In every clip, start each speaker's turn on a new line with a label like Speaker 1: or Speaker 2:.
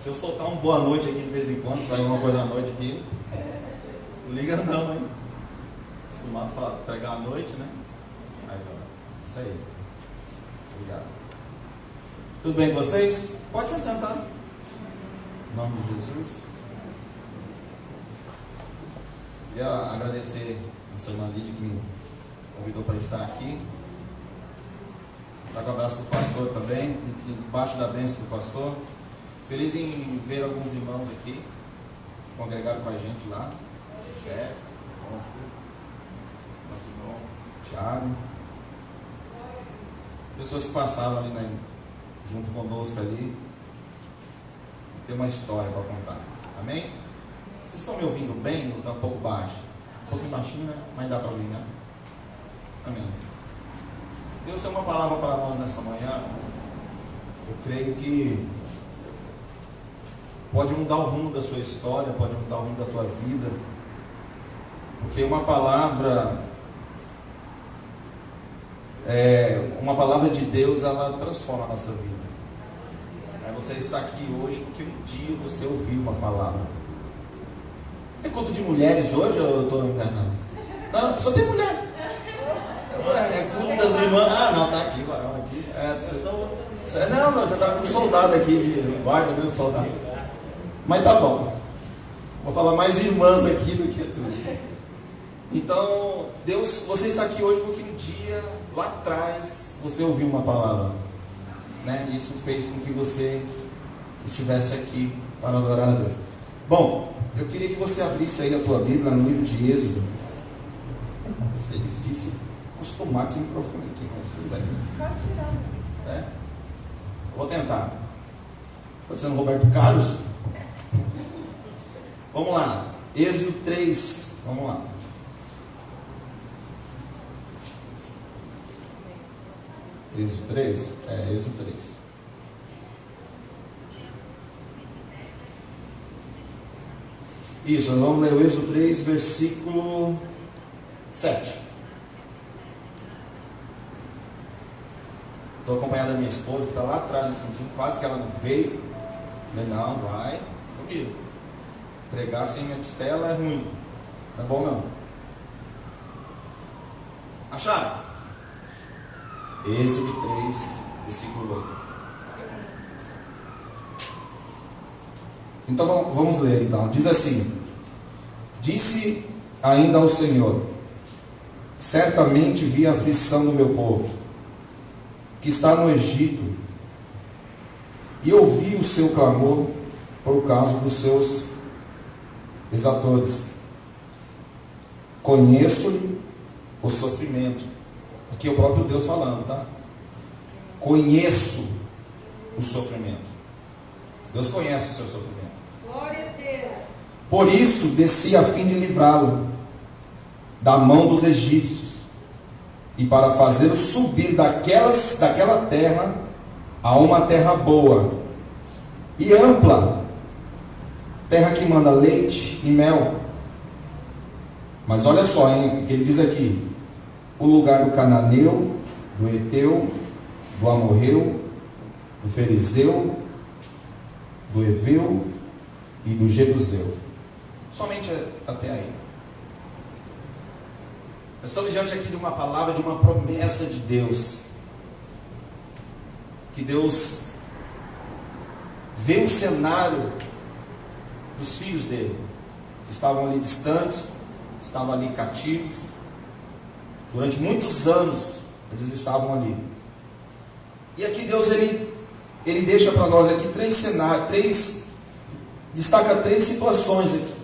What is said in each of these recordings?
Speaker 1: Se eu soltar um boa noite aqui de vez em quando, sair alguma coisa à noite aqui, não liga não, hein? Acostumado a pregar à noite, né? Aí, ó, isso aí. Obrigado. Tudo bem com vocês? Pode se sentar. Em nome de Jesus. Queria agradecer a sua irmã Lídia que me convidou para estar aqui. Dar um abraço do pastor também, embaixo da bênção do pastor. Feliz em ver alguns irmãos aqui que congregaram com a gente lá. Jéssica, nosso irmão Thiago. Pessoas que passaram ali, né, junto conosco ali. Tem uma história para contar. Amém? Vocês estão me ouvindo bem ou está um pouco baixo? Um pouquinho baixinho, né? Mas dá para ouvir, né? Amém. Deus tem uma palavra para nós nessa manhã. Eu creio que pode mudar o rumo da sua história, pode mudar o rumo da tua vida. Porque uma palavra de Deus, ela transforma a nossa vida. Você está aqui hoje porque um dia você ouviu uma palavra. É culto de mulheres hoje ou eu estou enganando? Não, só tem mulher. É culto das irmãs. Ah, não, tá aqui, varão aqui. Não, já está com um soldado aqui de guarda, meu soldado. Mas tá bom. Vou falar mais irmãs aqui do que tudo. Então, Deus, você está aqui hoje porque um dia, lá atrás, você ouviu uma palavra. Né? Isso fez com que você estivesse aqui para adorar a Deus. Bom, eu queria que você abrisse aí a tua Bíblia no livro de Êxodo. Vai ser difícil acostumar com esse microfone aqui, mas tudo bem.
Speaker 2: Pode tirar.
Speaker 1: É? Vou tentar. Está sendo Roberto Carlos? Vamos lá. Êxodo 3. Vamos lá. Êxodo 3? É, Êxodo 3. Isso, nós vamos ler o Êxodo 3, versículo 7. Estou acompanhando a minha esposa que está lá atrás no fundinho, quase que ela não veio. Falei, não, vai comigo. Pregar sem minha costela é ruim. Não é bom não. Acharam? Êxodo 3, versículo 8. Então vamos ler então. Diz assim: disse ainda ao Senhor: certamente vi a aflição do meu povo, que está no Egito, e ouvi o seu clamor por causa dos seus exatores. Conheço-lhe o sofrimento. Aqui é o próprio Deus falando, tá? Conheço o sofrimento. Deus conhece o seu sofrimento.
Speaker 2: Glória a Deus.
Speaker 1: Por isso desci a fim de livrá-lo da mão dos egípcios, e para fazê-lo subir daquela terra a uma terra boa e ampla, terra que manda leite e mel. Mas olha só, hein, o que ele diz aqui: o lugar do cananeu, do Eteu, do Amorreu, do Ferizeu, do Eveu e do Jebuseu. Somente até aí. Nós estamos diante aqui de uma palavra, de uma promessa de Deus. Que Deus vê o cenário dos filhos dele, que estavam ali distantes, estavam ali cativos. Durante muitos anos eles estavam ali. E aqui Deus ele deixa para nós aqui três cenários, destaca três situações aqui.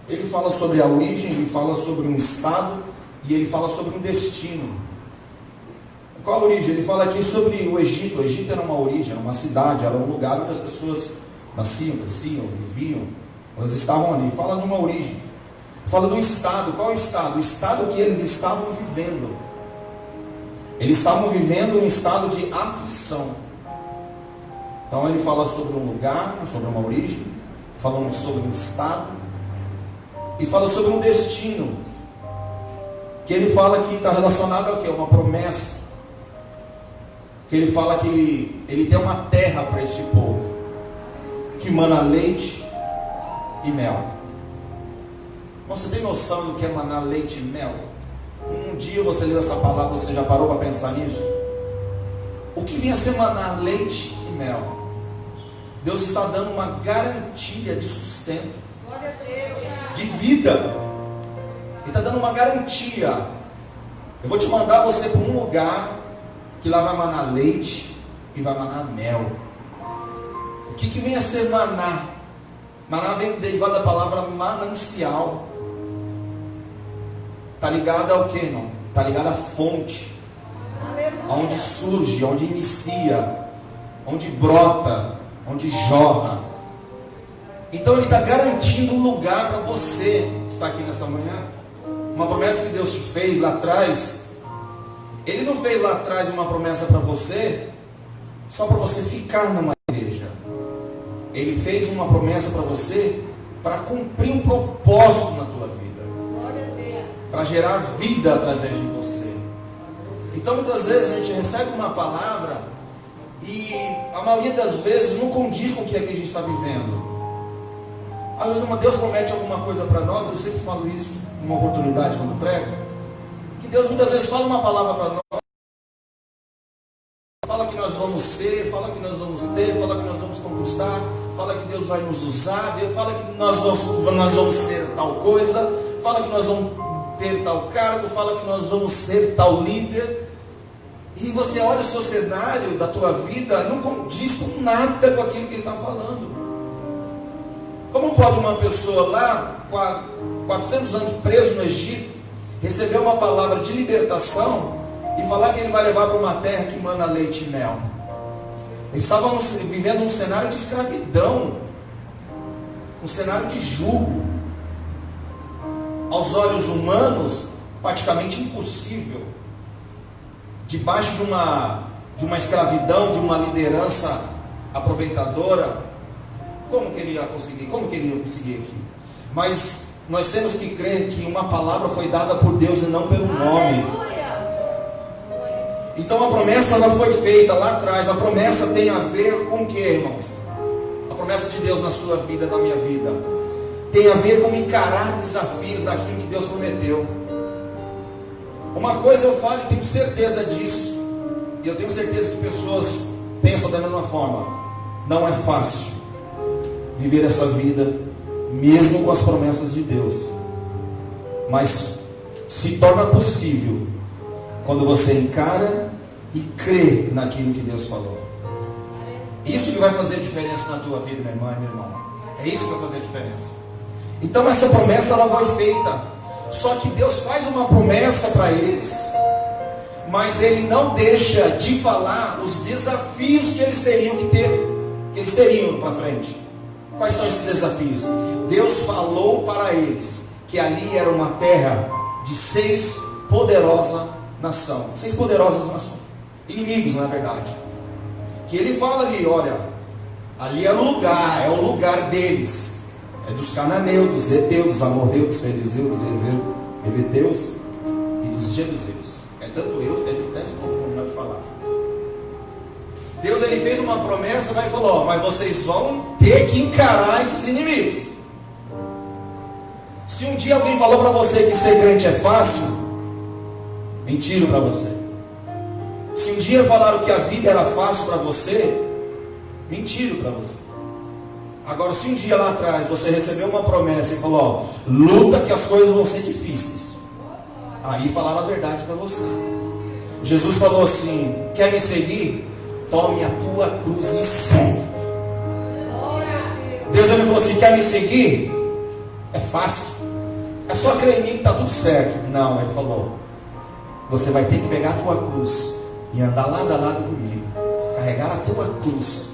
Speaker 1: Ele fala sobre a origem, ele fala sobre um estado e ele fala sobre um destino. Qual a origem? Ele fala aqui sobre o Egito. O Egito era uma origem, era uma cidade, era um lugar onde as pessoas nasciam, cresciam, viviam. Elas estavam ali. Fala de uma origem. Fala do estado. Qual é o estado? O estado que eles estavam vivendo. Eles estavam vivendo um estado de aflição. Então ele fala sobre um lugar, sobre uma origem, fala sobre um estado e fala sobre um destino, que ele fala que está relacionado ao que? Uma promessa. Que ele fala que ele tem uma terra para este povo, que que mana leite e mel. Você tem noção do que é manar leite e mel? Um dia você leu essa palavra, você já parou para pensar nisso? O que vinha a ser manar leite e mel? Deus está dando uma garantia de sustento,
Speaker 2: Glória a Deus.
Speaker 1: de vida. Ele está dando uma garantia. Eu vou te mandar você para um lugar que lá vai manar leite e vai manar mel. O que vem a ser maná? Maná vem derivado da palavra manancial. Está ligado ao que, irmão? Está ligado à fonte,
Speaker 2: Aleluia.
Speaker 1: aonde surge, onde inicia, onde brota, onde jorra. Então ele está garantindo um lugar para você que está aqui nesta manhã. Uma promessa que Deus te fez lá atrás. Ele não fez lá atrás uma promessa para você só para você ficar numa igreja. Ele fez uma promessa para você para cumprir um propósito na tua vida,
Speaker 2: Glória a Deus.
Speaker 1: para gerar vida através de você. Então muitas vezes a gente recebe uma palavra e a maioria das vezes não condiz com o que é que a gente está vivendo. Às vezes Deus promete alguma coisa para nós. Eu sempre falo isso numa oportunidade quando prego, que Deus muitas vezes fala uma palavra para nós, fala que nós vamos ser, fala que nós vamos ter, fala que nós vamos conquistar, fala que Deus vai nos usar, Deus fala que nós vamos ser tal coisa, fala que nós vamos ter tal cargo, fala que nós vamos ser tal líder. E você olha o seu cenário da tua vida, não condiz com nada com aquilo que ele está falando. Como pode uma pessoa lá, 400 anos preso no Egito, receber uma palavra de libertação e falar que ele vai levar para uma terra que mana leite e mel? Eles estavam vivendo um cenário de escravidão, um cenário de jugo, aos olhos humanos praticamente impossível, debaixo de uma escravidão, de uma liderança aproveitadora. Como que ele ia conseguir? Como que ele ia conseguir aqui? Mas nós temos que crer que uma palavra foi dada por Deus e não pelo nome.
Speaker 2: Aleluia.
Speaker 1: Então a promessa ela foi feita lá atrás. A promessa tem a ver com o que, irmãos? A promessa de Deus na sua vida, na minha vida, tem a ver com encarar desafios daquilo que Deus prometeu. Uma coisa eu falo e tenho certeza disso, e eu tenho certeza que pessoas pensam da mesma forma: não é fácil viver essa vida, mesmo com as promessas de Deus, mas se torna possível quando você encara e crê naquilo que Deus falou. Isso que vai fazer diferença na tua vida, minha irmã e meu irmão. É isso que vai fazer diferença. Então essa promessa ela foi feita. Só que Deus faz uma promessa para eles, mas Ele não deixa de falar os desafios que eles teriam que ter, que eles teriam para frente. Quais são esses desafios? Deus falou para eles que ali era uma terra de 6 poderosas nações. 6 poderosas nações. Inimigos, na verdade. Que Ele fala ali, olha, ali era o lugar, é o lugar deles. É dos cananeus, dos heteus, dos amorreus, dos fariseus, dos heveteus e dos jebuseus. É tanto eu que ele até se confunde na hora de falar. Deus ele fez uma promessa, mas falou: mas vocês vão ter que encarar esses inimigos. Se um dia alguém falou para você que ser crente é fácil, mentiram para você. Se um dia falaram que a vida era fácil para você, mentiram para você. Agora, se um dia lá atrás você recebeu uma promessa e falou: ó, luta que as coisas vão ser difíceis, aí falaram a verdade para você. Jesus falou assim: quer me seguir? Tome a tua cruz e segue. Deus ele falou assim: quer me seguir? É fácil, é só crer em mim que está tudo certo. Não, ele falou: você vai ter que pegar a tua cruz e andar lado a lado comigo, carregar a tua cruz.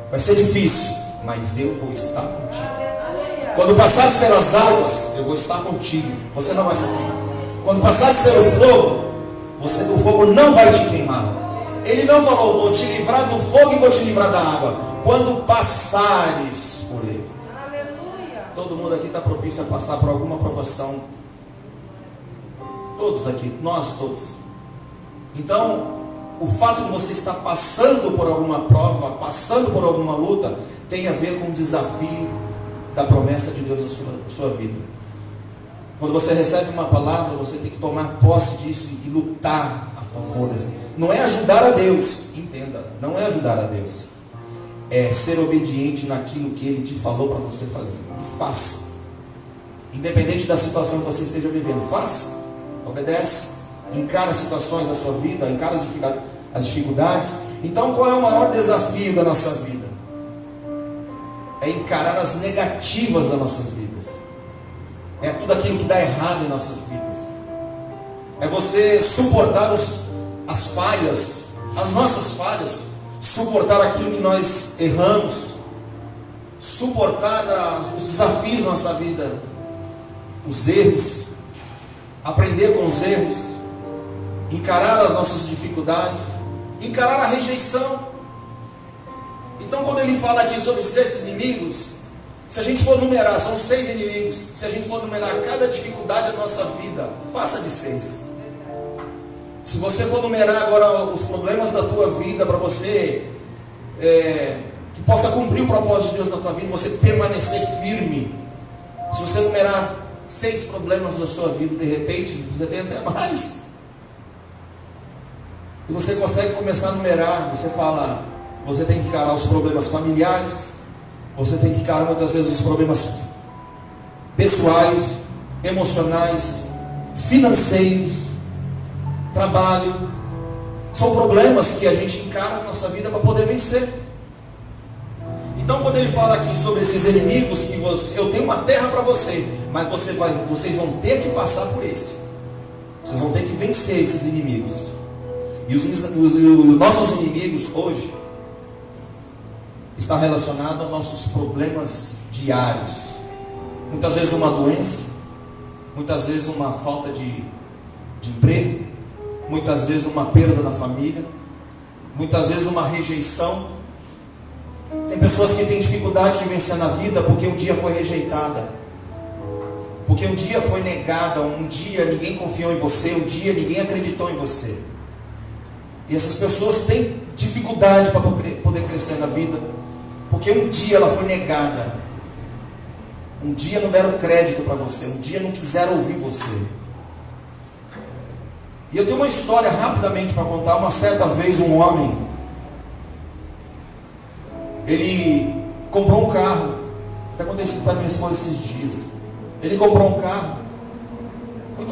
Speaker 1: Vai ser difícil, mas eu vou estar contigo.
Speaker 2: Aleluia.
Speaker 1: Quando passares pelas águas, eu vou estar contigo. Você não vai se afundar. Quando passares pelo fogo, o fogo não vai te queimar. Ele não falou: vou te livrar do fogo e vou te livrar da água. Quando passares por ele.
Speaker 2: Aleluia.
Speaker 1: Todo mundo aqui está propício a passar por alguma provação. Todos aqui, nós todos. Então, o fato de você estar passando por alguma prova, passando por alguma luta, tem a ver com o desafio da promessa de Deus na sua vida. Quando você recebe uma palavra, você tem que tomar posse disso e lutar a favor disso. Não é ajudar a Deus, entenda, não é ajudar a Deus, é ser obediente naquilo que Ele te falou para você fazer, e faça, independente da situação que você esteja vivendo, faça, obedece, encara as situações da sua vida, encara as dificuldades. Então qual é o maior desafio da nossa vida? É encarar as negativas das nossas vidas, é tudo aquilo que dá errado em nossas vidas, é você suportar as falhas, as nossas falhas, suportar aquilo que nós erramos, suportar os desafios da nossa vida, os erros, aprender com os erros, encarar as nossas dificuldades, encarar a rejeição. Então quando ele fala aqui sobre 6 inimigos, se a gente for numerar, são 6 inimigos, se a gente for numerar cada dificuldade da nossa vida, passa de 6. Se você for numerar agora os problemas da tua vida, para você que possa cumprir o propósito de Deus na tua vida, você permanecer firme. Se você numerar 6 problemas da sua vida, de repente você tem até mais, e você consegue começar a numerar. Você fala, você tem que encarar os problemas familiares, você tem que encarar muitas vezes os problemas pessoais, emocionais, financeiros, trabalho. São problemas que a gente encara na nossa vida para poder vencer. Então quando ele fala aqui sobre esses inimigos, que eu tenho uma terra para você, mas vocês vão ter que passar por esse, vocês vão ter que vencer esses inimigos. E os nossos inimigos hoje está relacionado aos nossos problemas diários. Muitas vezes uma doença, muitas vezes uma falta de emprego, muitas vezes uma perda na família, muitas vezes uma rejeição. Tem pessoas que têm dificuldade de vencer na vida porque um dia foi rejeitada, porque um dia foi negada, um dia ninguém confiou em você, um dia ninguém acreditou em você. E essas pessoas têm dificuldade para poder crescer na vida, porque um dia ela foi negada, um dia não deram crédito para você, um dia não quiseram ouvir você. E eu tenho uma história rapidamente para contar. Uma certa vez um homem, ele comprou um carro. Está acontecendo para minha esposa esses dias. Ele comprou um carro.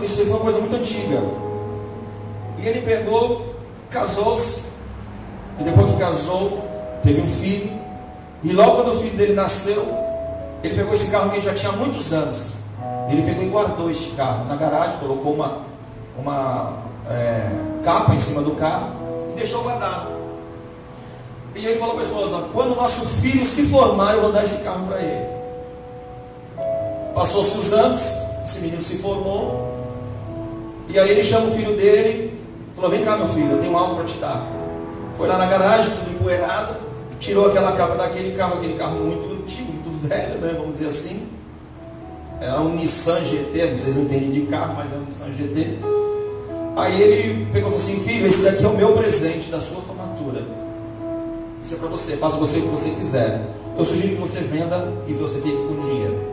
Speaker 1: Isso foi uma coisa muito antiga. E ele pegou, casou-se. E depois que casou, teve um filho. E logo quando o filho dele nasceu, ele pegou esse carro que ele já tinha há muitos anos. Ele pegou e guardou este carro na garagem, colocou uma capa em cima do carro e deixou guardado. E ele falou para a esposa: quando o nosso filho se formar, eu vou dar esse carro para ele. Passou-se os anos, esse menino se formou, e aí ele chama o filho dele, falou: vem cá meu filho, eu tenho algo para te dar. Foi lá na garagem, tudo empoeirado, tirou aquela capa daquele carro, aquele carro muito antigo, muito velho, né, vamos dizer assim. Era um Nissan GT, vocês não entendem de carro, mas é um Nissan GT. Aí ele pegou e falou assim: filho, esse daqui é o meu presente da sua formatura. Isso é para você, faça você o que você quiser. Eu sugiro que você venda e você fique com o dinheiro.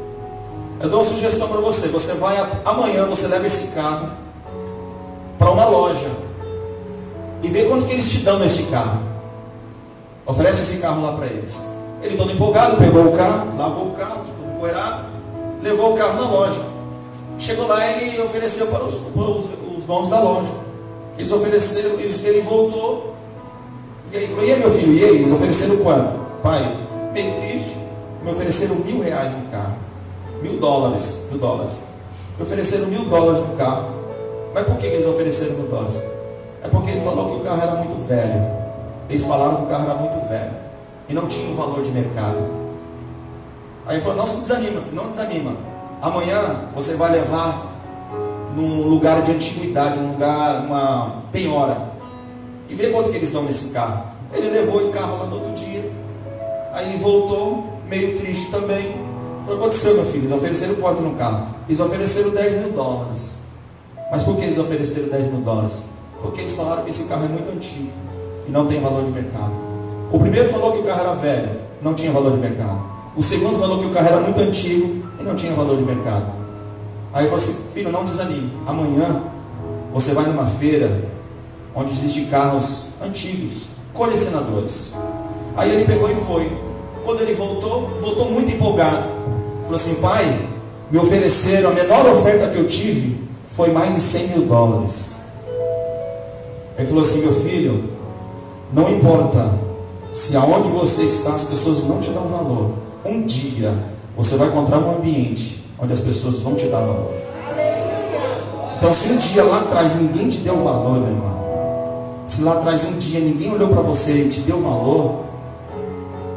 Speaker 1: Eu dou uma sugestão para você: você vai amanhã, você leva esse carro para uma loja e vê quanto que eles te dão nesse carro. Oferece esse carro lá para eles. Ele todo empolgado, pegou o carro, lavou o carro, tudo empoeirado, levou o carro na loja. Chegou lá, ele ofereceu para os donos da loja. Eles ofereceram, ele voltou. E aí falou: e aí meu filho, e aí? Eles ofereceram quanto? Pai, bem triste, me ofereceram R$1.000 no carro. $1.000. Me ofereceram $1.000 no carro. Mas por que eles ofereceram $1.000? É porque ele falou que o carro era muito velho. Eles falaram que o carro era muito velho e não tinha o valor de mercado. Aí ele falou: não se desanima, filho, não desanima. Amanhã você vai levar num lugar de antiguidade, uma penhora, e vê quanto que eles dão nesse carro. Ele levou o carro lá no outro dia. Aí ele voltou, meio triste também. O que aconteceu, meu filho? Eles ofereceram quanto no carro? Eles ofereceram $10.000. Mas por que eles ofereceram $10.000? Porque eles falaram que esse carro é muito antigo e não tem valor de mercado. O primeiro falou que o carro era velho, não tinha valor de mercado. O segundo falou que o carro era muito antigo e não tinha valor de mercado. Aí eu falei assim: filho, não desanime. Amanhã você vai numa feira onde existem carros antigos, colecionadores. Aí ele pegou e foi. Quando ele voltou muito empolgado. Falou assim: pai, me ofereceram, a menor oferta que eu tive foi mais de $100.000. Ele falou assim: meu filho, não importa se aonde você está as pessoas não te dão valor, um dia você vai encontrar um ambiente onde as pessoas vão te dar valor. Então, se um dia lá atrás ninguém te deu valor, meu irmão, se lá atrás um dia ninguém olhou para você e te deu valor,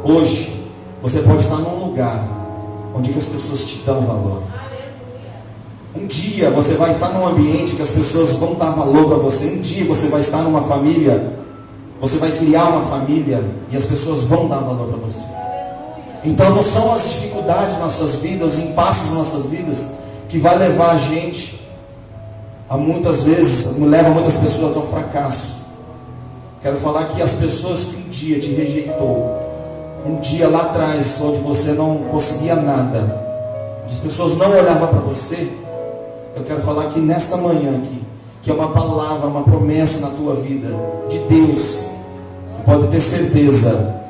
Speaker 1: hoje você pode estar num lugar onde que as pessoas te dão valor. Um dia você vai estar num ambiente que as pessoas vão dar valor para você. Um dia você vai estar numa família, você vai criar uma família e as pessoas vão dar valor para você. Então não são as dificuldades nas nossas vidas, os impasses nas nossas vidas, que vai levar a gente a muitas vezes, leva muitas pessoas ao fracasso. Quero falar que as pessoas que um dia te rejeitou, um dia lá atrás, onde você não conseguia nada, onde as pessoas não olhavam para você, eu quero falar que nesta manhã aqui, que é uma palavra, uma promessa na tua vida, de Deus, que pode ter certeza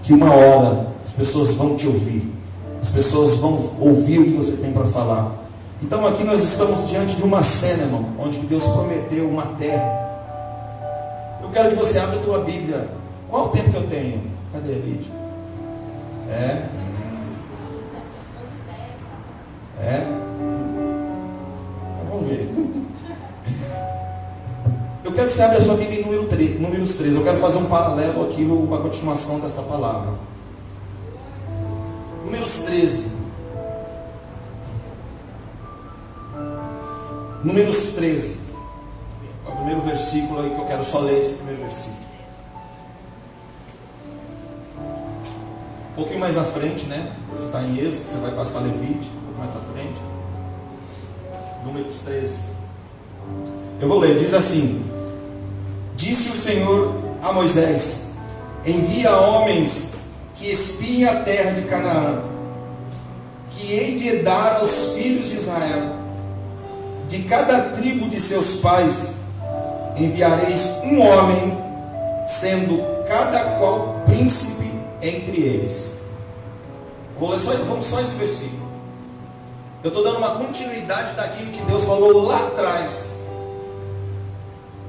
Speaker 1: que uma hora as pessoas vão te ouvir, as pessoas vão ouvir o que você tem para falar. Então aqui nós estamos diante de uma cena, irmão, onde que Deus prometeu uma terra. Eu quero que você abra a tua Bíblia. Qual o tempo que eu tenho? Cadê a Lídia? Vamos ver. Eu quero que você abra a sua Bíblia em Números 13. Eu quero fazer um paralelo aqui, uma continuação dessa palavra. Números 13. Números 13. É o primeiro versículo aí que eu quero só ler esse primeiro versículo. Um pouquinho mais à frente, né? Você está em Êxodo, você vai passar Levítico, um pouco mais à frente. Números 13. Eu vou ler, diz assim: disse o Senhor a Moisés: envia homens que espiem a terra de Canaã, que hei de dar aos filhos de Israel. De cada tribo de seus pais enviareis um homem, sendo cada qual príncipe entre eles. Vamos só esse versículo. Eu estou dando uma continuidade daquilo que Deus falou lá atrás.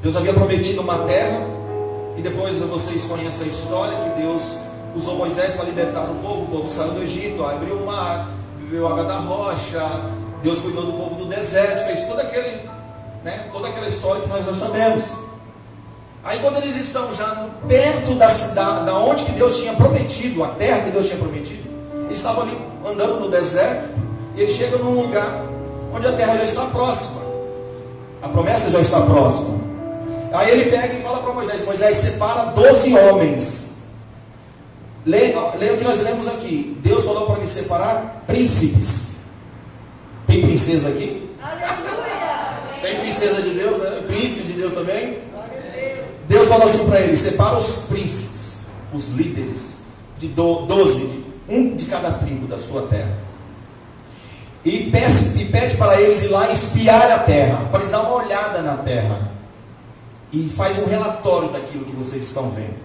Speaker 1: Deus havia prometido uma terra, e depois vocês conhecem a história que Deus usou Moisés para libertar o povo saiu do Egito, abriu o mar, bebeu água da rocha, Deus cuidou do povo do deserto, fez toda aquela história que nós já sabemos. Aí quando eles estão já perto da cidade, da onde que Deus tinha prometido, a terra que Deus tinha prometido, eles estavam ali andando no deserto, e eles chegam num lugar onde a terra já está próxima, a promessa já está próxima. Aí ele pega e fala para Moisés: Moisés, separa 12 homens. Leia o que nós lemos aqui. Deus falou para ele separar príncipes. Tem princesa aqui?
Speaker 2: Aleluia!
Speaker 1: Tem princesa de Deus, né? Príncipes de Deus também. Deus falou assim para ele: separa os príncipes, os líderes, de 12, um de cada tribo da sua terra. E pede para eles ir lá espiar a terra, para eles dar uma olhada na terra. E faz um relatório daquilo que vocês estão vendo.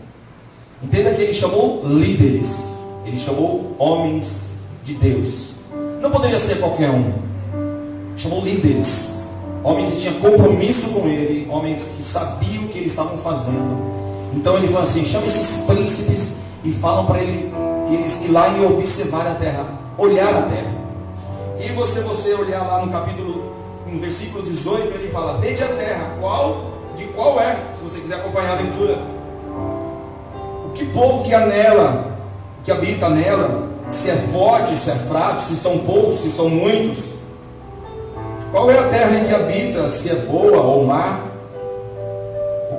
Speaker 1: Entenda que ele chamou líderes, ele chamou homens de Deus. Não poderia ser qualquer um. Chamou líderes, homens que tinham compromisso com ele, homens que sabiam o que eles estavam fazendo. Então ele falou assim: chama esses príncipes e falam para eles ir lá e observar a terra, olhar a terra. E você olhar lá no versículo 18, ele fala: vede a terra, de qual é, se você quiser acompanhar a leitura. O que povo que há nela, que habita nela, se é forte, se é fraco, se são poucos, se são muitos. Qual é a terra em que habita, se é boa ou má?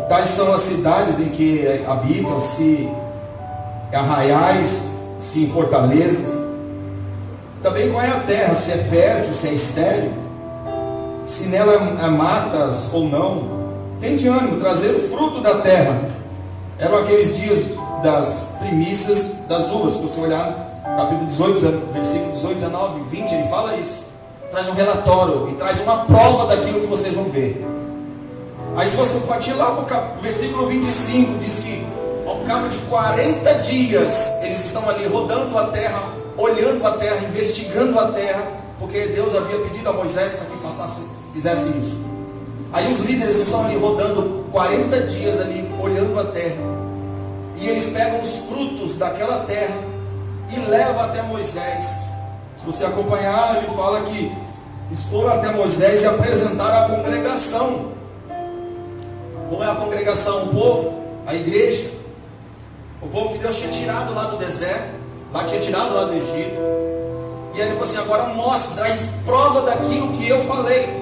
Speaker 1: Tais são as cidades em que habitam, se é arraiais, se em fortalezas. Também qual é a terra, se é fértil, se é estéril, se nela há matas ou não. Tende ânimo, trazer o fruto da terra. Eram aqueles dias das primícias das uvas. Se você olhar no capítulo 18, versículo 18, 19 e 20, ele fala isso. Traz um relatório e traz uma prova daquilo que vocês vão ver. Aí se você partir lá para o versículo 25, diz que ao cabo de 40 dias, eles estão ali rodando a terra, olhando a terra, investigando a terra, porque Deus havia pedido a Moisés para que fizesse isso. Aí os líderes estão ali rodando 40 dias ali, olhando a terra, e eles pegam os frutos daquela terra e levam até Moisés. Se você acompanhar, ele fala que eles foram até Moisés e apresentaram à congregação. Como é a congregação? O povo, a igreja, o povo que Deus tinha tirado lá do deserto, lá tinha tirado lá do Egito. E aí ele falou assim: agora mostra, traz prova daquilo que eu falei.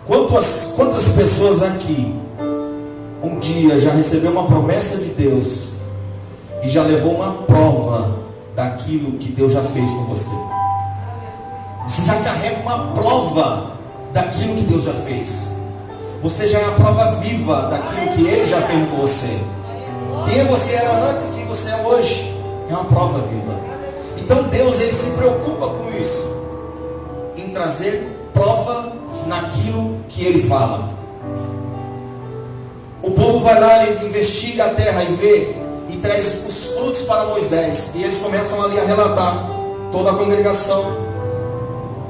Speaker 1: Quantas pessoas aqui um dia já recebeu uma promessa de Deus e já levou uma prova daquilo que Deus já fez com você? Você já carrega uma prova daquilo que Deus já fez. Você já é a prova viva daquilo que Ele já fez com você. Quem você era antes, quem você é hoje, é uma prova viva. Então Deus, Ele se preocupa com isso, em trazer prova naquilo que Ele fala. O povo vai lá e investiga a terra e vê, e traz os frutos para Moisés. E eles começam ali a relatar, toda a congregação,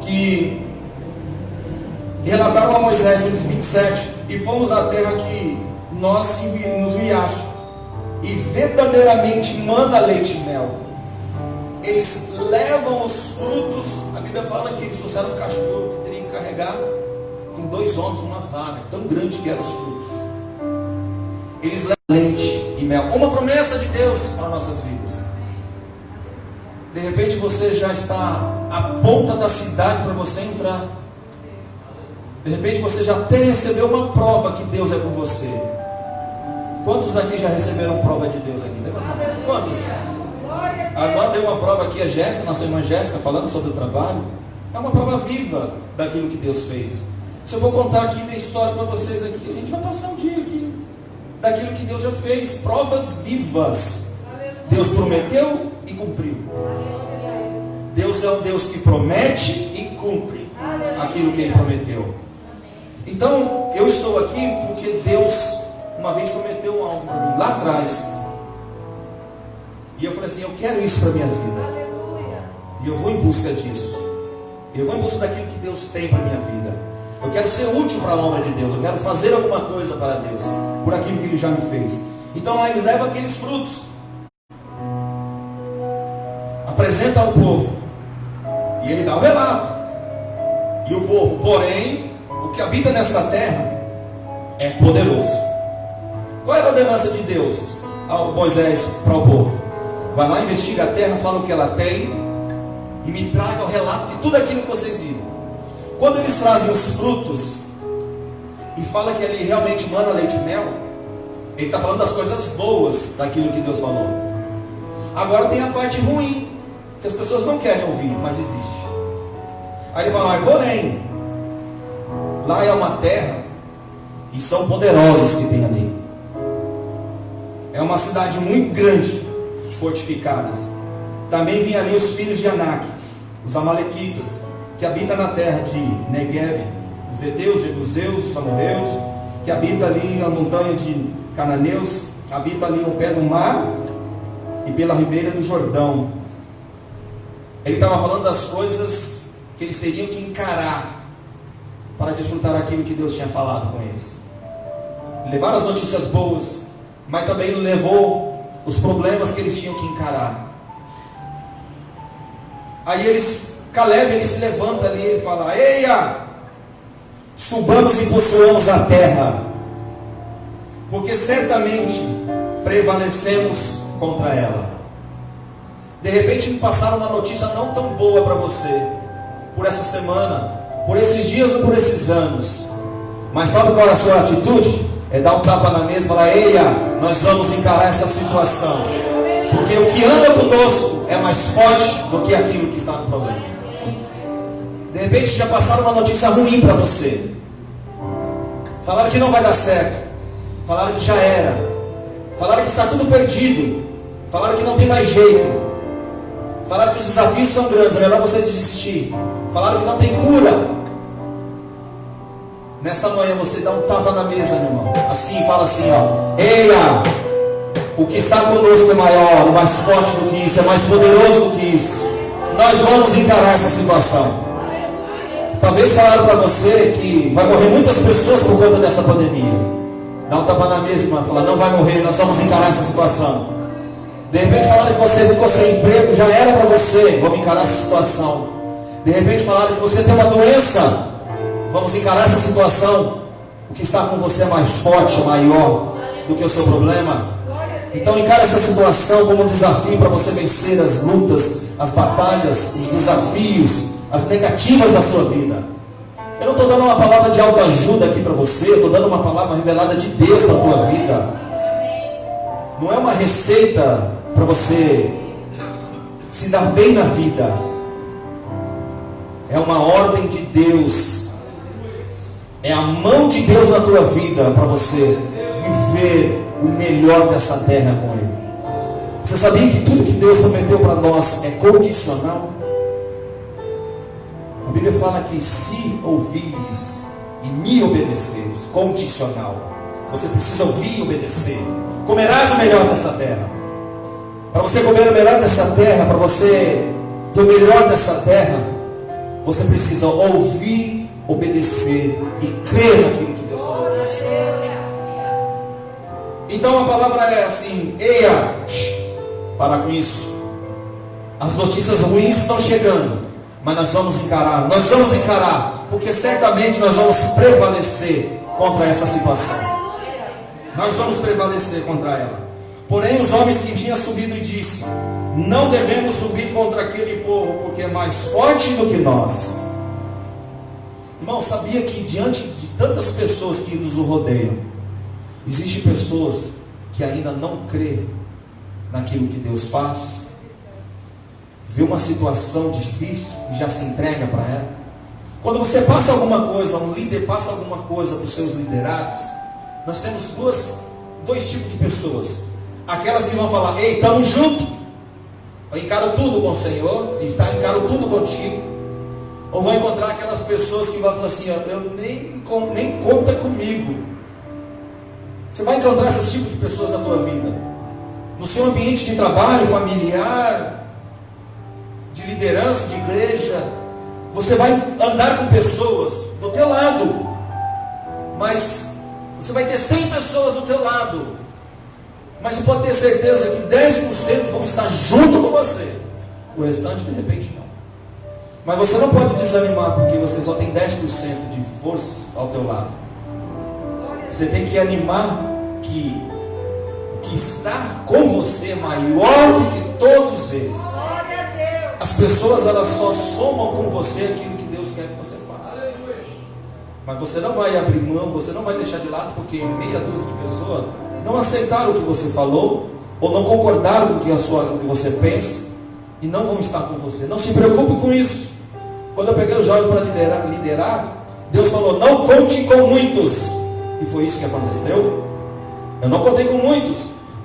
Speaker 1: que relataram a Moisés, no 27, e fomos à terra que nós nos enviaste, e verdadeiramente manda leite e mel. Eles levam os frutos. A Bíblia fala que eles trouxeram um cachorro que teria que carregar com 2 homens uma vara, tão grande que eram os frutos. Eles levam leite e mel, uma promessa de Deus para nossas vidas. De repente você já está à ponta da cidade para você entrar. De repente você já até recebeu uma prova que Deus é com você. Quantos aqui já receberam prova de Deus aqui? Levanta a mão. Quantos? Agora deu uma prova aqui, a Jéssica, nossa irmã Jéssica, falando sobre o trabalho. É uma prova viva daquilo que Deus fez. Se eu for contar aqui minha história para vocês aqui, a gente vai passar um dia aqui, daquilo que Deus já fez, provas vivas. Deus prometeu e cumpriu. Deus é um Deus que promete e cumpre aquilo que Ele prometeu. Então, eu estou aqui porque Deus uma vez prometeu algo para mim, lá atrás. E eu falei assim: eu quero isso para a minha vida. E eu vou em busca disso. Eu vou em busca daquilo que Deus tem para a minha vida. Eu quero ser útil para a obra de Deus. Eu quero fazer alguma coisa para Deus, por aquilo que Ele já me fez. Então lá eles levam aqueles frutos, apresenta ao povo, e Ele dá o relato. E o povo, porém, o que habita nesta terra é poderoso. Qual era a ordenança de Deus ao Moisés para o povo? Vai lá, investiga a terra, fala o que ela tem e me traga o relato de tudo aquilo que vocês viram. Quando eles trazem os frutos e fala que ele realmente manda leite e mel, ele está falando das coisas boas daquilo que Deus falou. Agora tem a parte ruim, que as pessoas não querem ouvir, mas existe. Aí ele fala: porém, lá é uma terra e são poderosos que tem ali. É uma cidade muito grande, fortificadas. Também vinha ali os filhos de Anak, os amalequitas, que habitam na terra de Negueb, os heteus, jebuseus, os amorreus, que habita ali na montanha de cananeus, habita ali ao pé do mar e pela ribeira do Jordão. Ele estava falando das coisas que eles teriam que encarar para desfrutar aquilo que Deus tinha falado com eles. Levaram as notícias boas, mas também levou os problemas que eles tinham que encarar. Aí Caleb, ele se levanta ali e fala: eia, subamos e possuamos a terra, porque certamente prevalecemos contra ela. De repente me passaram uma notícia não tão boa para você, por essa semana, por esses dias ou por esses anos. Mas sabe qual é a sua atitude? É dar um tapa na mesa e falar: eia, nós vamos encarar essa situação, porque o que anda conosco é mais forte do que aquilo que está no problema. De repente já passaram uma notícia ruim para você, Falaram que não vai dar certo. Falaram que já era. Falaram que está tudo perdido. Falaram que não tem mais jeito. Falaram que os desafios são grandes, é melhor você desistir. Falaram que não tem cura. Nesta manhã você dá um tapa na mesa, meu irmão. Assim, fala assim, ó. Eia! O que está conosco é maior, é mais forte do que isso, é mais poderoso do que isso. Nós vamos encarar essa situação. Talvez falaram para você que vai morrer muitas pessoas por conta dessa pandemia. Dá um tapa na mesa, irmão. Fala, não vai morrer, nós vamos encarar essa situação. De repente falaram que você ficou sem emprego, já era para você, vamos encarar essa situação. De repente falaram que você tem uma doença, vamos encarar essa situação. O que está com você é mais forte, maior do que o seu problema. Então encare essa situação como um desafio para você vencer as lutas, as batalhas, os desafios, as negativas da sua vida. Eu não estou dando uma palavra de autoajuda aqui para você, eu estou dando uma palavra revelada de Deus na tua vida. Não é uma receita para você se dar bem na vida. É uma ordem de Deus. É a mão de Deus na tua vida para você viver o melhor dessa terra com Ele. Você sabia que tudo que Deus prometeu para nós é condicional? A Bíblia fala que se ouvires e me obedeceres, condicional. Você precisa ouvir e obedecer. Comerás o melhor dessa terra. Para você comer o melhor dessa terra, para você ter o melhor dessa terra, você precisa ouvir, obedecer e crer naquilo que Deus falou para você. Então a palavra é assim: eia, para com isso. As notícias ruins estão chegando, mas nós vamos encarar, porque certamente nós vamos prevalecer contra essa situação. Nós vamos prevalecer contra ela. Porém os homens que tinham subido e disse: não devemos subir contra aquele povo, porque é mais forte do que nós. Irmão, sabia que diante de tantas pessoas que nos rodeiam, existem pessoas que ainda não crêem naquilo que Deus faz? Vê uma situação difícil e já se entrega para ela. Quando você passa alguma coisa, um líder passa alguma coisa para os seus liderados, nós temos dois tipos de pessoas. Aquelas que vão falar: ei, estamos juntos, eu encaro tudo com o Senhor, encaro tudo contigo. Ou vão encontrar aquelas pessoas que vão falar assim: eu nem conta comigo. Você vai encontrar esses tipos de pessoas na tua vida, no seu ambiente de trabalho, familiar, de liderança, de igreja. Você vai andar com pessoas do teu lado, mas você vai ter 100 pessoas do teu lado, mas você pode ter certeza que 10% vão estar junto com você, o restante de repente não. Mas você não pode desanimar, porque você só tem 10% de força ao teu lado. Você tem que animar que o que está com você é maior do que todos eles. As pessoas, elas só somam com você aquilo que Deus quer que você faça. Mas você não vai abrir mão, você não vai deixar de lado, porque meia dúzia de pessoas não aceitaram o que você falou, ou não concordaram com o que você pensa, e não vão estar com você. Não se preocupe com isso. Quando eu peguei o Jorge para liderar, Deus falou: não conte com muitos. E foi isso que aconteceu. Eu não contei com muitos,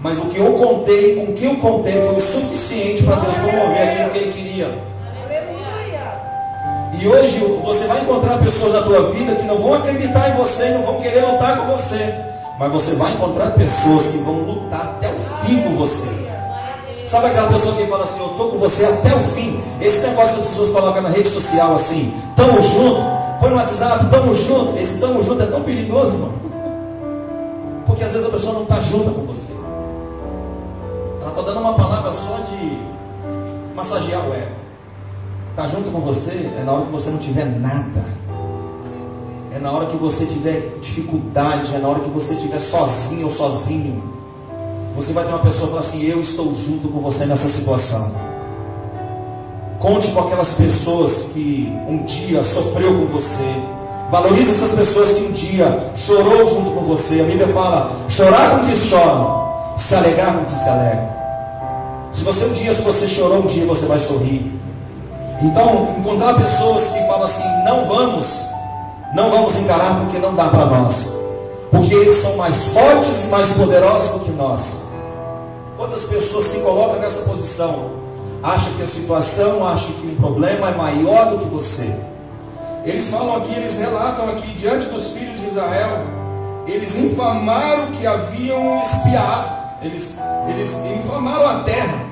Speaker 1: mas o que eu contei, com o que eu contei, foi o suficiente para Deus promover aquilo que Ele queria. E hoje você vai encontrar pessoas na tua vida que não vão acreditar em você, não vão querer lutar com você, mas você vai encontrar pessoas que vão lutar até o fim com você. Sabe aquela pessoa que fala assim: eu estou com você até o fim? Esse negócio que as pessoas colocam na rede social assim: tamo junto, põe no WhatsApp, tamo junto. Esse tamo junto é tão perigoso, irmão, porque às vezes a pessoa não está junta com você. Ela está dando uma palavra só de massagear o ego. Está junto com você é na hora que você não tiver nada, é na hora que você tiver dificuldade, é na hora que você estiver sozinho ou sozinho. Você vai ter uma pessoa que fala assim: eu estou junto com você nessa situação. Conte com aquelas pessoas que um dia sofreu com você. Valorize essas pessoas que um dia chorou junto com você. A Bíblia fala: chorar com que choram, se alegrar com que se alegra. Se você chorou um dia, você vai sorrir. Então, encontrar pessoas que falam assim: não vamos encarar porque não dá para nós. porque eles são mais fortes e mais poderosos do que nós. Quantas pessoas se colocam nessa posição? Acha que a situação, acha que um problema é maior do que você. Eles falam aqui, eles relatam aqui, diante dos filhos de Israel, eles infamaram que haviam espiado, eles infamaram a terra.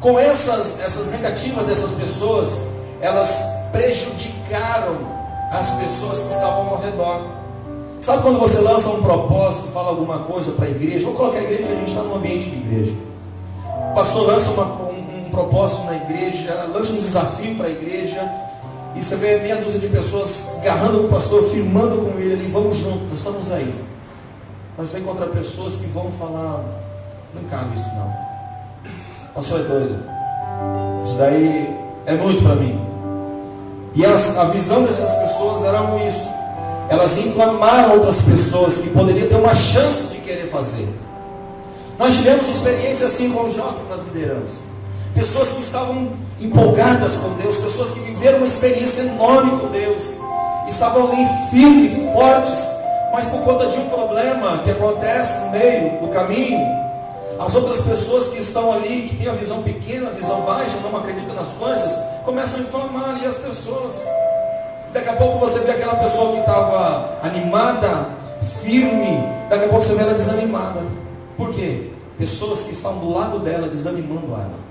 Speaker 1: Com essas negativas dessas pessoas, elas prejudicaram as pessoas que estavam ao redor. Sabe quando você lança um propósito, fala alguma coisa para a igreja? Vou colocar a igreja porque a gente está no ambiente de igreja. O pastor lança um propósito na igreja, lança um desafio para a igreja, e você vê meia dúzia de pessoas agarrando o pastor, firmando com ele ali, vamos juntos, nós estamos aí. Mas vai encontrar pessoas que vão falar, não cabe isso não. O pastor é doido. Isso daí é muito para mim. E a visão dessas pessoas era isso. Elas inflamaram outras pessoas que poderiam ter uma chance de querer fazer. Nós tivemos experiência assim com os jovens que nós lideramos. Pessoas que estavam empolgadas com Deus, pessoas que viveram uma experiência enorme com Deus, estavam ali firmes, fortes, mas por conta de um problema que acontece no meio do caminho, as outras pessoas que estão ali, que têm a visão pequena, a visão baixa, não acreditam nas coisas, começam a inflamar ali as pessoas. Daqui a pouco você vê aquela pessoa que estava animada, firme, daqui a pouco você vê ela desanimada. Por quê? Pessoas que estão do lado dela desanimando ela.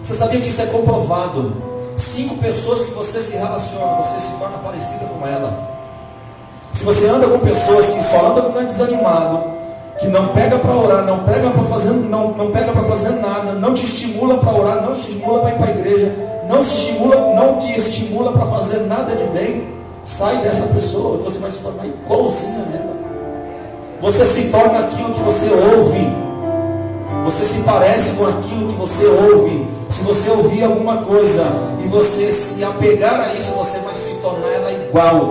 Speaker 1: Você sabia que isso é comprovado? 5 pessoas que você se relaciona, você se torna parecida com ela. Se você anda com pessoas que só andam com desanimado, que não pega para orar, não pega para fazer, não pega para fazer nada, não te estimula para orar, não te estimula para ir para a igreja, não te estimula para fazer nada de bem, sai dessa pessoa, você vai se tornar igualzinha a ela. Você se torna aquilo que você ouve, você se parece com aquilo que você ouve. Se você ouvir alguma coisa e você se apegar a isso, você vai se tornar ela igual.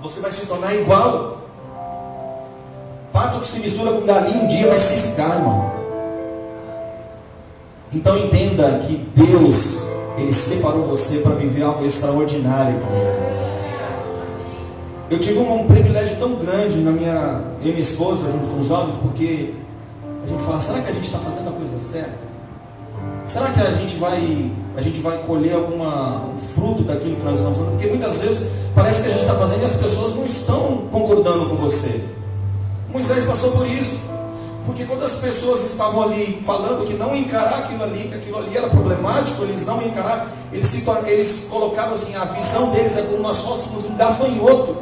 Speaker 1: Você vai se tornar igual. Pato que se mistura com galinha um dia vai ciscar, irmão. Então entenda que Deus, Ele separou você para viver algo extraordinário, irmão. Eu tive um privilégio tão grande eu e minha esposa, junto com os jovens, porque a gente fala, será que a gente está fazendo a coisa certa? Será que a gente vai colher um fruto daquilo que nós estamos fazendo? Porque muitas vezes parece que a gente está fazendo e as pessoas não estão concordando com você. Moisés passou por isso, porque quando as pessoas estavam ali falando que não encarar aquilo ali, que aquilo ali era problemático, eles não encarar, eles colocaram assim, a visão deles é como nós fôssemos um gafanhoto.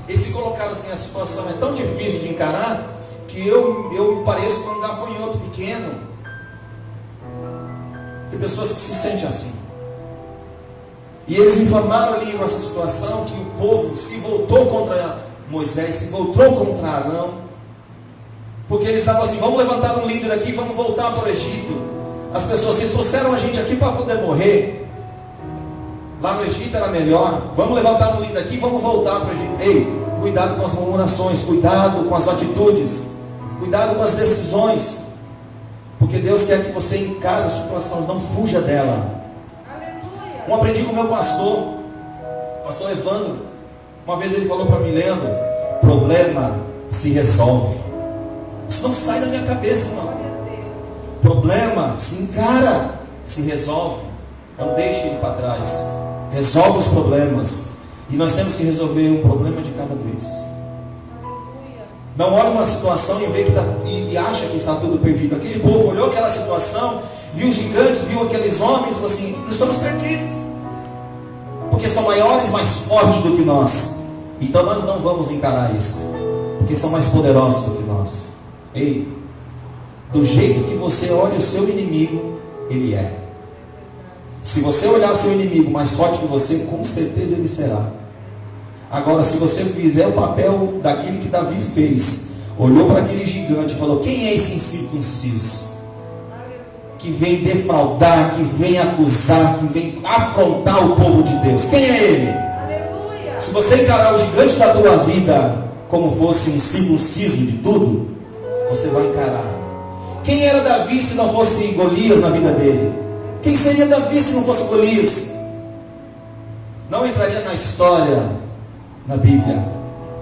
Speaker 1: Eles se colocaram assim, a situação é tão difícil de encarar, que eu pareço com um gafanhoto pequeno. Tem pessoas que se sentem assim. E eles inflamaram ali essa situação, que o povo se voltou contra Moisés, se voltou contra Arão, porque eles estavam assim, vamos levantar um líder aqui, vamos voltar para o Egito. As pessoas, vocês trouxeram a gente aqui para poder morrer. Lá no Egito era melhor. Vamos levantar um líder aqui, vamos voltar para o Egito. Ei, cuidado com as murmurações, cuidado com as atitudes, cuidado com as decisões, porque Deus quer que você encare as situações, não fuja dela.
Speaker 2: Aleluia.
Speaker 1: Eu aprendi com o meu pastor Evandro. Uma vez ele falou para mim, Leandro, problema se resolve. Isso não sai da minha cabeça, irmão. Problema se encara, se resolve. Não deixe ele para trás. Resolve os problemas. E nós temos que resolver um problema de cada vez. Não olha uma situação e vê que e acha que está tudo perdido. Aquele povo olhou aquela situação, viu os gigantes, viu aqueles homens, falou assim, nós estamos perdidos, porque são maiores, mais fortes do que nós. Então nós não vamos encarar isso, porque são mais poderosos do que nós. Ei, do jeito que você olha o seu inimigo, ele é. Se você olhar o seu inimigo mais forte que você, com certeza ele será. Agora, se você fizer o papel daquele que Davi fez, olhou para aquele gigante e falou, quem é esse incircunciso? Que vem defraudar, que vem acusar, que vem afrontar o povo de Deus. Quem é ele?
Speaker 2: Aleluia.
Speaker 1: Se você encarar o gigante da tua vida como fosse um circunciso de tudo, você vai encarar. Quem era Davi se não fosse Golias na vida dele? Quem seria Davi se não fosse Golias? Não entraria na história, na Bíblia.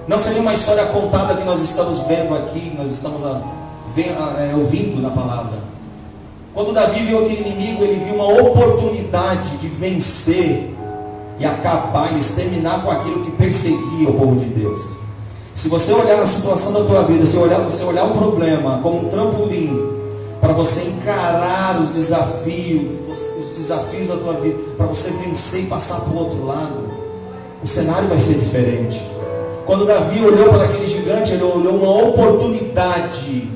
Speaker 1: Não seria uma história contada que nós estamos vendo aqui, nós estamos ouvindo na palavra. Quando Davi viu aquele inimigo, ele viu uma oportunidade de vencer e acabar e exterminar com aquilo que perseguia o povo de Deus. Se você olhar a situação da tua vida, se você olhar o problema como um trampolim para você encarar os desafios da tua vida, para você vencer e passar para o outro lado, o cenário vai ser diferente. Quando Davi olhou para aquele gigante, ele olhou uma oportunidade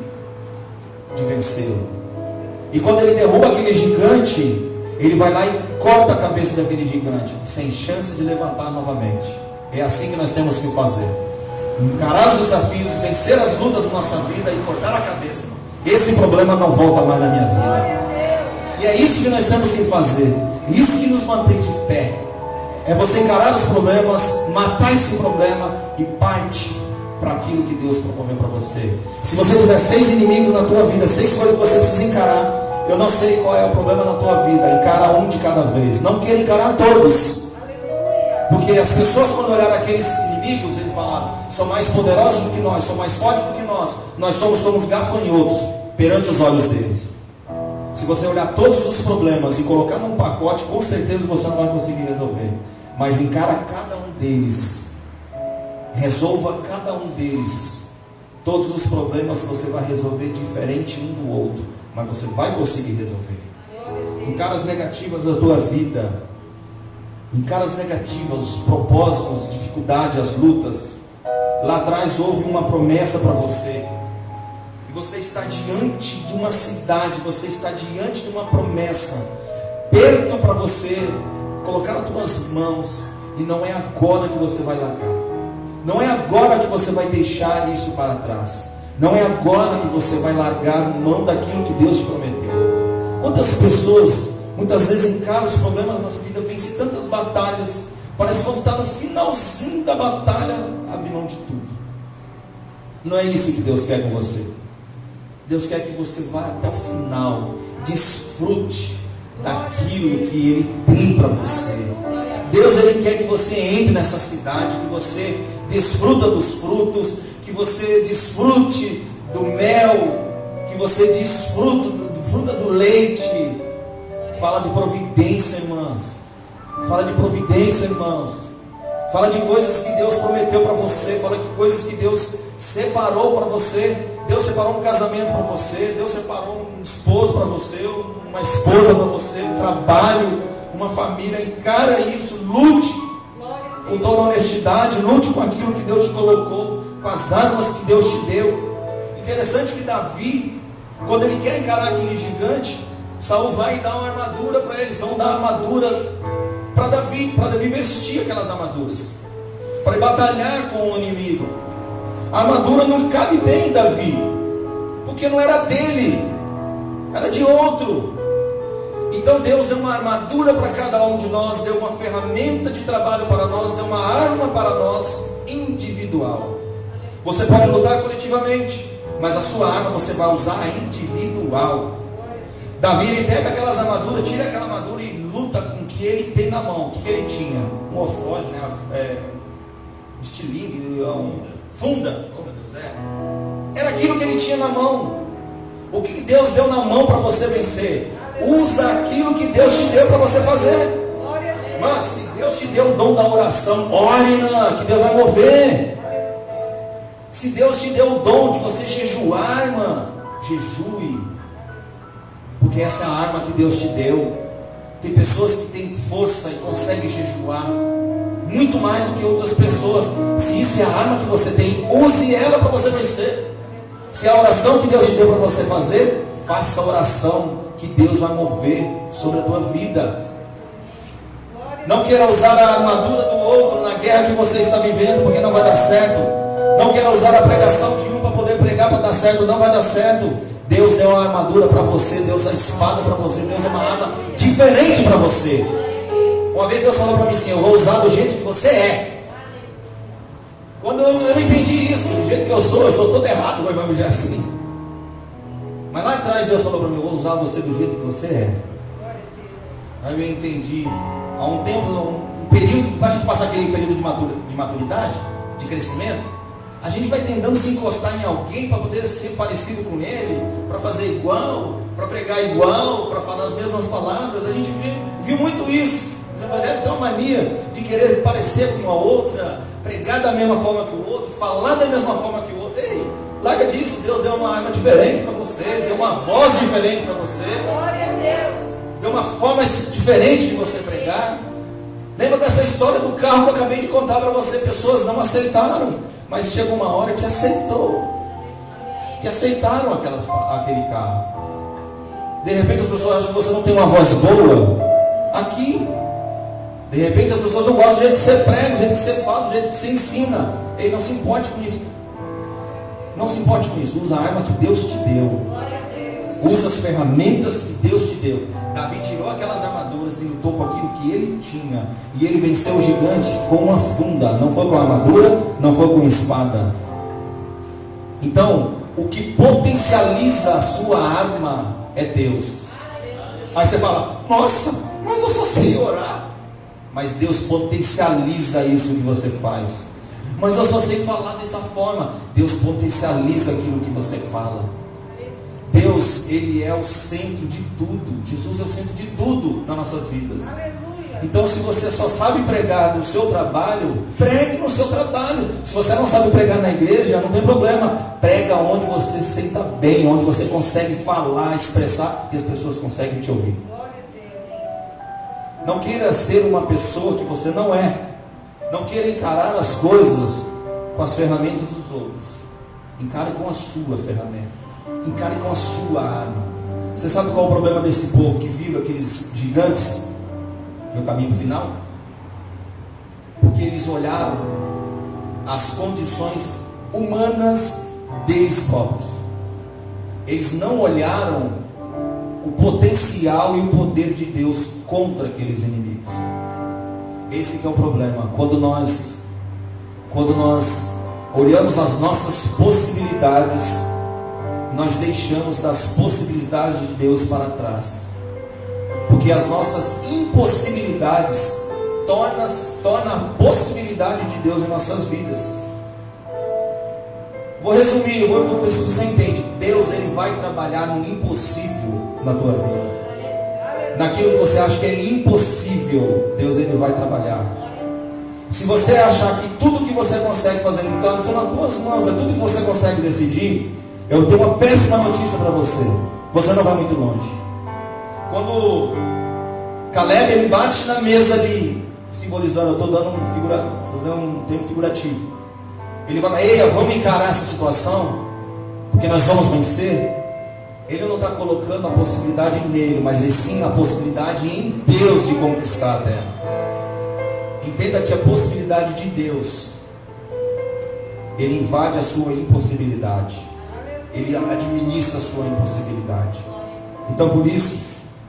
Speaker 1: de vencê-lo. E quando ele derruba aquele gigante, ele vai lá e corta a cabeça daquele gigante, sem chance de levantar novamente. É assim que nós temos que fazer: encarar os desafios, vencer as lutas da nossa vida e cortar a cabeça. Esse problema não volta mais na minha vida. E é isso que nós temos que fazer. Isso que nos mantém de pé. É você encarar os problemas, matar esse problema e parte para aquilo que Deus promoveu para você. Se você tiver 6 inimigos na tua vida, 6 coisas que você precisa encarar, eu não sei qual é o problema na tua vida. Encara um de cada vez. Não queira encarar todos. Porque as pessoas, quando olharam aqueles inimigos, eles falaram: são mais poderosos do que nós, são mais fortes do que nós. Nós somos como os gafanhotos perante os olhos deles. Se você olhar todos os problemas e colocar num pacote, com certeza você não vai conseguir resolver. Mas encara cada um deles. Resolva cada um deles. Todos os problemas você vai resolver diferente um do outro, mas você vai conseguir resolver. Encara as negativas da tua vida. Encara as negativas, os propósitos, as dificuldades, as lutas. Lá atrás houve uma promessa para você. E você está diante de uma cidade, você está diante de uma promessa, perto para você colocar nas tuas mãos. E não é agora que você vai largar. Não é agora que você vai deixar isso para trás. Não é agora que você vai largar mão daquilo que Deus te prometeu. Quantas pessoas muitas vezes encaram os problemas da nossa vida, vencem tantas batalhas, parece que quando está no finalzinho da batalha, abre mão de tudo. Não é isso que Deus quer com você. Deus quer que você vá até o final, desfrute daquilo que Ele tem para você. Deus, Ele quer que você entre nessa cidade, que você desfruta dos frutos, que você desfrute do mel, que você desfruta do leite. Fala de providência, irmãs. Fala de providência, irmãos. Fala de coisas que Deus prometeu para você. Fala de coisas que Deus separou para você. Deus separou um casamento para você. Deus separou um esposo para você, uma esposa para você, um trabalho, uma família. Encara isso, lute com toda honestidade, lute com aquilo que Deus te colocou, com as armas que Deus te deu. Interessante que Davi, quando ele quer encarar aquele gigante, Saul vai e dá uma armadura para eles. Não dá armadura para Davi vestir aquelas armaduras, para batalhar com o inimigo. A armadura não cabe bem em Davi, porque não era dele, era de outro. Então Deus deu uma armadura para cada um de nós, deu uma ferramenta de trabalho para nós, deu uma arma para nós individual. Você pode lutar coletivamente, mas a sua arma você vai usar individual. Davi, ele pega aquelas armaduras, tira aquela armadura e luta com o que ele tem na mão. O que ele tinha? Um ofode, né? Um estilingue, funda. Oh, meu Deus, era aquilo que ele tinha na mão. O que Deus deu na mão para você vencer? Usa aquilo que Deus te deu para você fazer. Mas se Deus te deu o dom da oração, ore, que Deus vai mover. Se Deus te deu o dom de você jejuar, irmã, jejue. Porque essa é a arma que Deus te deu. Tem pessoas que têm força e conseguem jejuar muito mais do que outras pessoas. Se isso é a arma que você tem, use ela para você vencer. Se é a oração que Deus te deu para você fazer, faça a oração que Deus vai mover sobre a tua vida. Não queira usar a armadura do outro na guerra que você está vivendo, porque não vai dar certo. Não queira usar a pregação de um para poder pregar para dar certo, não vai dar certo. Deus deu uma armadura para você, Deus deu a espada para você, Deus deu uma arma diferente para você. Uma vez Deus falou para mim assim: eu vou usar do jeito que você é. Quando eu não entendi isso, do jeito que eu sou todo errado, mas vamos dizer assim. Mas lá atrás Deus falou para mim: eu vou usar você do jeito que você é. Aí eu entendi. Há um tempo, um período, para a gente passar aquele período de maturidade, de crescimento, A gente vai tentando se encostar em alguém para poder ser parecido com ele, para fazer igual, para pregar igual, para falar as mesmas palavras. A gente viu muito isso. Os evangélicos têm uma mania de querer parecer com uma outra, pregar da mesma forma que o outro, falar da mesma forma que o outro. Ei, larga disso. Deus deu uma arma diferente para você, deu uma voz diferente para você,
Speaker 2: Glória a Deus.
Speaker 1: deu uma forma diferente de você pregar. Lembra dessa história do carro que eu acabei de contar para você? Pessoas não aceitaram, mas chegou uma hora que aceitaram aquele carro. De repente as pessoas acham que você não tem uma voz boa aqui. De repente as pessoas não gostam do jeito que você prega, do jeito que você fala, do jeito que você ensina. Ei, não se importe com isso. Não se importe com isso. Usa a arma que Deus te deu.
Speaker 2: Glória a Deus.
Speaker 1: Usa as ferramentas que Deus te deu. Davi tirou aquelas armaduras e lutou com aquilo que ele tinha. E ele venceu o gigante com uma funda. Não foi com armadura, não foi com espada. Então, o que potencializa a sua arma é Deus. Aí você fala, nossa, mas eu só sei orar. Mas Deus potencializa isso que você faz. Mas eu só sei falar dessa forma. Deus potencializa aquilo que você fala. Deus, Ele é o centro de tudo. Jesus é o centro de tudo nas nossas vidas.
Speaker 2: Aleluia.
Speaker 1: Então, se você só sabe pregar no seu trabalho, pregue no seu trabalho. Se você não sabe pregar na igreja, não tem problema. Prega onde você se senta bem, onde você consegue falar, expressar, e as pessoas conseguem te ouvir.
Speaker 2: Glória a Deus.
Speaker 1: Não queira ser uma pessoa que você não é. Não queira encarar as coisas com as ferramentas dos outros. Encare com a sua ferramenta. Encare com a sua arma. Você sabe qual é o problema desse povo que viram aqueles gigantes no caminho final? Porque eles olharam as condições humanas deles próprios. Eles não olharam o potencial e o poder de Deus contra aqueles inimigos. Esse que é o problema. Quando nós olhamos as nossas possibilidades, nós deixamos das possibilidades de Deus para trás. Porque as nossas impossibilidades tornam a possibilidade de Deus em nossas vidas. Vou resumir, vou ver se você entende. Deus, Ele vai trabalhar no impossível na tua vida. Naquilo que você acha que é impossível, Deus, Ele vai trabalhar. Se você achar que tudo que você consegue fazer, então nas tuas mãos, é tudo que você consegue decidir, eu tenho uma péssima notícia para você. Você não vai muito longe. Quando Caleb, ele bate na mesa ali, simbolizando, eu estou dando um termo figurativo. Ele fala, ei, vamos encarar essa situação, porque nós vamos vencer. Ele não está colocando a possibilidade nele, mas sim a possibilidade em Deus de conquistar a terra. Entenda que a possibilidade de Deus, Ele invade a sua impossibilidade. Ele administra a sua impossibilidade. Então por isso,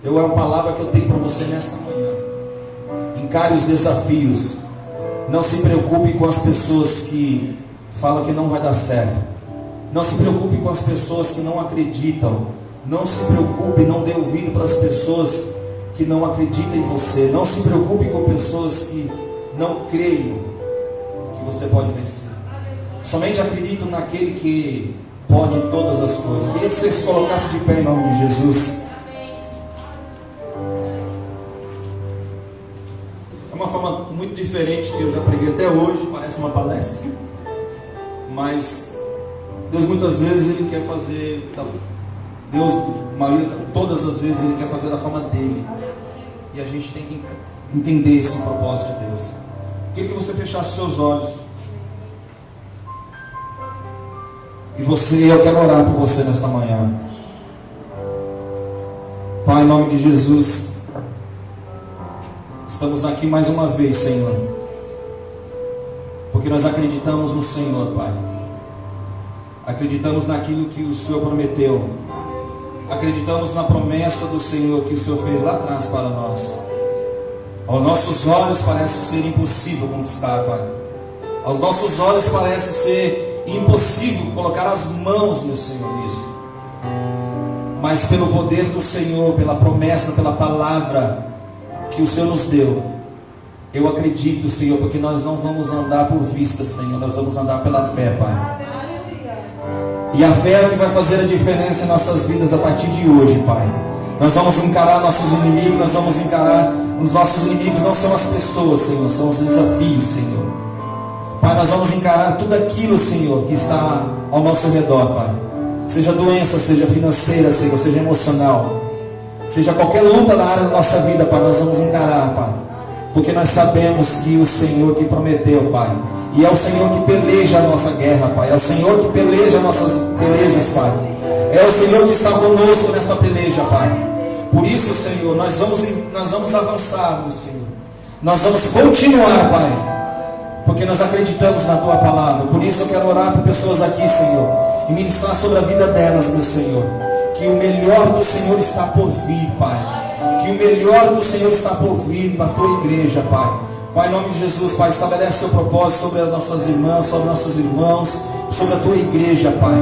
Speaker 1: é uma palavra que eu tenho para você nesta manhã. Encare os desafios. Não se preocupe com as pessoas que falam que não vai dar certo. Não se preocupe com as pessoas que não acreditam. Não se preocupe, não dê ouvido para as pessoas que não acreditam em você. Não se preocupe com pessoas que não creem que você pode vencer. Somente acredito naquele que pode todas as coisas. Eu queria que você se colocasse de pé em nome de Jesus. É uma forma muito diferente que eu já preguei até hoje. Parece uma palestra, mas Deus muitas vezes Ele quer fazer, Deus, todas as vezes Ele quer fazer da forma dele. E a gente tem que entender esse propósito de Deus. Eu queria que você fechasse seus olhos. E eu quero orar por você nesta manhã. Pai, em nome de Jesus, estamos aqui mais uma vez, Senhor, porque nós acreditamos no Senhor, Pai. Acreditamos naquilo que o Senhor prometeu. Acreditamos na promessa do Senhor que o Senhor fez lá atrás para nós. Aos nossos olhos parece ser impossível conquistar, Pai. Aos nossos olhos parece ser impossível colocar as mãos, meu Senhor, nisso. Mas pelo poder do Senhor, pela promessa, pela palavra que o Senhor nos deu, Eu acredito, Senhor, porque nós não vamos andar por vista, Senhor, nós vamos andar pela fé, Pai.
Speaker 2: Aleluia.
Speaker 1: E a fé é o que vai fazer a diferença em nossas vidas a partir de hoje, Pai. Nós vamos encarar nossos inimigos, nós vamos encarar, os nossos inimigos não são as pessoas, Senhor, são os desafios, Senhor. Pai, nós vamos encarar tudo aquilo, Senhor, que está ao nosso redor, Pai. Seja doença, seja financeira, Senhor, seja emocional, seja qualquer luta na área da nossa vida, Pai, nós vamos encarar, Pai. Porque nós sabemos que o Senhor que prometeu, Pai, e é o Senhor que peleja a nossa guerra, Pai, é o Senhor que peleja as nossas pelejas, Pai. É o Senhor que está conosco nesta peleja, Pai. Por isso, Senhor, nós vamos avançar, meu Senhor. Nós vamos continuar, Pai, porque nós acreditamos na Tua palavra. Por isso eu quero orar por pessoas aqui, Senhor, e ministrar sobre a vida delas, meu Senhor. Que o melhor do Senhor está por vir, Pai. Que o melhor do Senhor está por vir para a Tua igreja, Pai. Pai, em nome de Jesus, Pai, estabelece o Seu propósito sobre as nossas irmãs, sobre nossos irmãos, sobre a Tua igreja, Pai.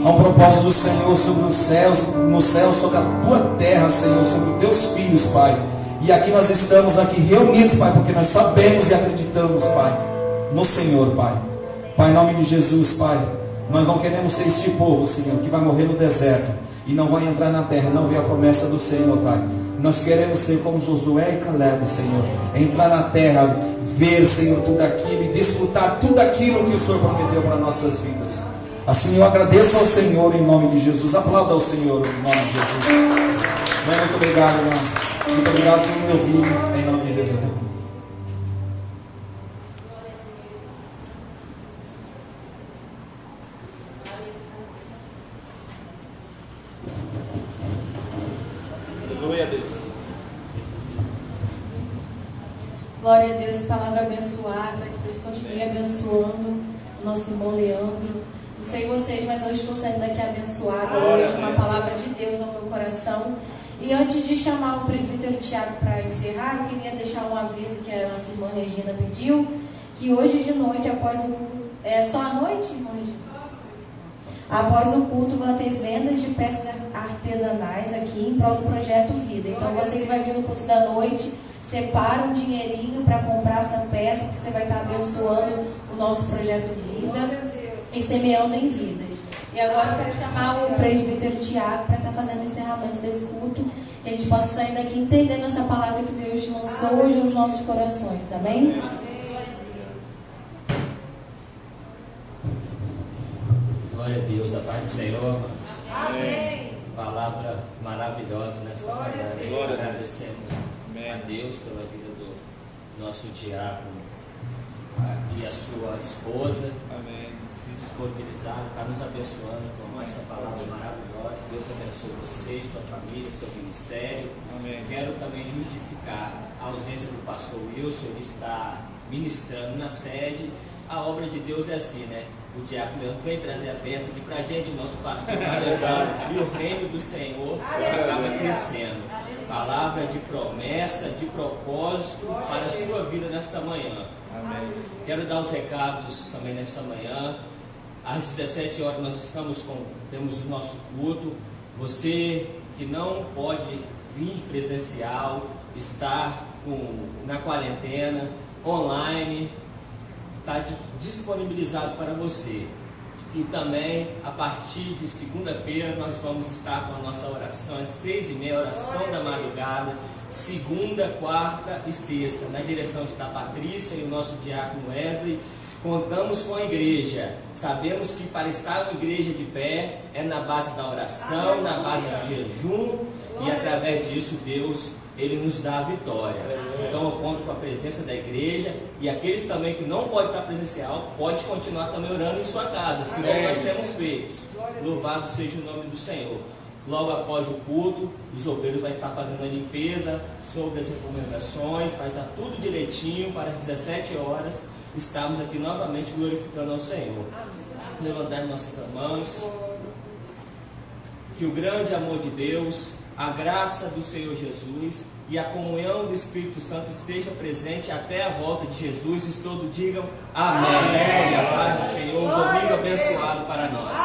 Speaker 1: Há um propósito do Senhor sobre os céus, no céu, sobre a Tua terra, Senhor, sobre os Teus filhos, Pai. E aqui nós estamos aqui reunidos, Pai, porque nós sabemos e acreditamos, Pai, no Senhor, Pai. Pai, em nome de Jesus, Pai, nós não queremos ser este povo, Senhor, que vai morrer no deserto e não vai entrar na terra, não vê a promessa do Senhor, Pai. Nós queremos ser como Josué e Caleb, Senhor. Entrar na terra, ver, Senhor, tudo aquilo e desfrutar tudo aquilo que o Senhor prometeu para nossas vidas. Assim eu agradeço ao Senhor em nome de Jesus. Aplauda ao Senhor em nome de Jesus. Mãe, muito obrigado, irmão. Muito obrigado por me ouvir em nome de Jesus. Aleluia a Deus.
Speaker 3: Glória a Deus, palavra abençoada, que Deus continue abençoando o nosso irmão Leandro. Não sei vocês, mas eu estou saindo daqui abençoada hoje com uma palavra de Deus ao meu coração. E antes de chamar o presbítero Tiago para encerrar, eu queria deixar um aviso que a nossa irmã Regina pediu, que hoje de noite, após o culto, é só à noite, irmã Regina? Após o culto, vai ter vendas de peças artesanais aqui em prol do Projeto Vida. Então, você que vai vir no culto da noite, separa um dinheirinho para comprar essa peça, que você vai estar abençoando o nosso Projeto Vida e semeando em vidas. E agora eu quero chamar o presbítero Tiago para estar fazendo o encerramento desse culto, que a gente possa sair daqui entendendo essa palavra que Deus lançou hoje aos nossos corações. Amém?
Speaker 4: Glória a Deus, a paz do Senhor, amados.
Speaker 2: Amém.
Speaker 4: Palavra maravilhosa nesta manhã.
Speaker 2: Glória a Deus.
Speaker 4: Agradecemos a Deus pela vida do nosso diácono e a sua esposa.
Speaker 5: Amém.
Speaker 4: Se disponibilizaram, está nos abençoando com essa palavra maravilhosa. Deus abençoe você, sua família, seu ministério.
Speaker 5: Amém.
Speaker 4: Quero também justificar a ausência do pastor Wilson. Ele está ministrando na sede. A obra de Deus é assim, né? O diácono vem trazer a peça aqui pra gente, o nosso pastor vai levando, e o reino do Senhor acaba crescendo. Palavra de promessa, de propósito para a sua vida nesta manhã.
Speaker 5: Amém.
Speaker 4: Quero dar os recados também nesta manhã. Às 17 horas nós temos o nosso culto. Você que não pode vir presencial, está na quarentena, online, está disponibilizado para você. E também, a partir de segunda-feira, nós vamos estar com a nossa oração às 6h30, oração da madrugada, segunda, quarta e sexta. Na direção está a Patrícia e o nosso diácono Wesley. Contamos com a igreja. Sabemos que para estar uma igreja de pé é na base da oração, na base do jejum, e através disso Deus, Ele nos dá a vitória. Então eu conto com a presença da igreja, e aqueles também que não podem estar presencial, pode continuar também orando em sua casa, assim como nós temos feito. Louvado seja o nome do Senhor. Logo após o culto, os obreiros vão estar fazendo a limpeza sobre as recomendações, para estar tudo direitinho, para as 17 horas estarmos aqui novamente glorificando ao Senhor. Levantar nossas mãos. Que o grande amor de Deus, a graça do Senhor Jesus e a comunhão do Espírito Santo esteja presente até a volta de Jesus. E todos digam amém. E a paz do Senhor, um domingo abençoado para nós.